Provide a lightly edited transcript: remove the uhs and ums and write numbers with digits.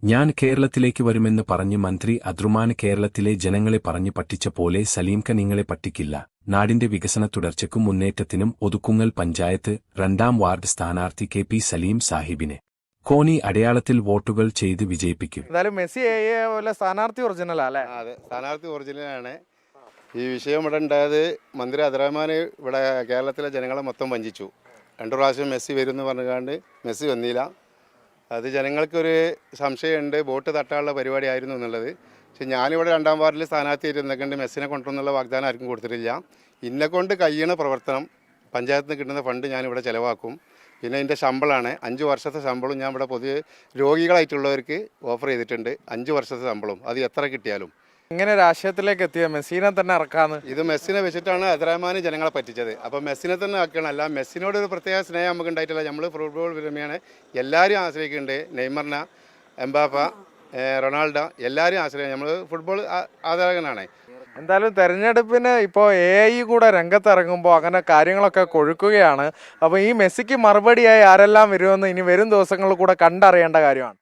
ഞാൻ കേരളത്തിലേക്ക് വരുമെന്ന് പറഞ്ഞ് മന്ത്രി അദ്രുമാൻ കേരളത്തിലെ ജനങ്ങളെ പറഞ്ഞു പറ്റിച്ച പോലെ സലീംക നിങ്ങളെ പറ്റിക്കില്ല. നാടിന്റെ വികസന തുടർച്ചയ്ക്കും മുന്നേറ്റത്തിനും ഒതുക്കുങ്ങൽ പഞ്ചായത്ത് 2-ാം വാർഡ് സ്ഥാനാർത്ഥി കെ.പി. സലീം സാഹിബിനെ കോണി അടയാളത്തിൽ വോട്ടുകൾ ചെയ്ത് വിജയിപ്പിക്കും. മെസ്സി സ്ഥാനാർത്ഥി ഒറിജിനൽ അല്ലേ? അതെ, സ്ഥാനാർത്ഥി ഒറിജിനലാണ്. ഈ വിഷയം ഇവിടെ ഉണ്ടായത് മന്ത്രി അബ്ദുറഹ്മാൻ ഇവിടെ കേരളത്തിലെ ജനങ്ങളെ മൊത്തം വഞ്ചിച്ചു. 2 പ്രാവശ്യം മെസ്സി വരുമെന്ന് പറഞ്ഞുകൊണ്ട് മെസ്സി വന്നില്ല. അത് ജനങ്ങൾക്കൊരു സംശയമുണ്ട്, വോട്ട് തട്ടാനുള്ള പരിപാടിയായിരുന്നു എന്നുള്ളത്. പക്ഷെ ഞാനിവിടെ 2-ാം വാർഡിൽ സ്ഥാനാർത്ഥിയായിട്ട് നിൽക്കേണ്ട മെസ്സിനെ കൊണ്ടുവന്നുള്ള വാഗ്ദാനം ആർക്കും കൊടുത്തിട്ടില്ല. ഇന്നെക്കൊണ്ട് കഴിയണ പ്രവർത്തനം പഞ്ചായത്തിൽ നിന്ന് കിട്ടുന്ന ഫണ്ട് ഞാനിവിടെ ചിലവാക്കും. പിന്നെ എൻ്റെ ശമ്പളമാണ് 5 വർഷത്തെ ശമ്പളം ഞാൻ ഇവിടെ പൊതുവെ രോഗികളായിട്ടുള്ളവർക്ക് ഓഫർ ചെയ്തിട്ടുണ്ട്. 5 വർഷത്തെ ശമ്പളം, അത് എത്ര കിട്ടിയാലും. ഇങ്ങനെ രാഷ്ട്രീയത്തിലേക്ക് എത്തിയ മെസ്സിനെ തന്നെ ഇറക്കാന്ന് ഇത് മെസ്സിനെ വെച്ചിട്ടാണ് അബ്ദുറഹ്മാൻ ജനങ്ങളെ പറ്റിച്ചത്. അപ്പോൾ മെസ്സിനെ തന്നെ ആക്കണം. അല്ല, മെസ്സിനോട് ഒരു പ്രത്യേക സ്നേഹം നമുക്ക് ഉണ്ടായിട്ടില്ല. നമ്മൾ ഫുട്ബോൾ പ്രേമിയാണ്, എല്ലാവരും ആശ്രയിക്കുന്നുണ്ട്. നെയ്മറിനെ, എംബാപ്പ, റൊണാൾഡോ എല്ലാവരും ആശ്രയിക്കും. നമ്മൾ ഫുട്ബോൾ ആരാധകനാണ്. എന്തായാലും തെരഞ്ഞെടുപ്പിന് ഇപ്പോൾ AI കൂടെ രംഗത്തിറങ്ങുമ്പോൾ അങ്ങനെ കാര്യങ്ങളൊക്കെ കൊഴുക്കുകയാണ്. അപ്പോൾ ഈ മെസ്സിക്ക് മറുപടിയായി ആരെല്ലാം വരുമെന്ന് ഇനി വരും ദിവസങ്ങളിൽ കൂടെ കണ്ടറിയേണ്ട കാര്യമാണ്.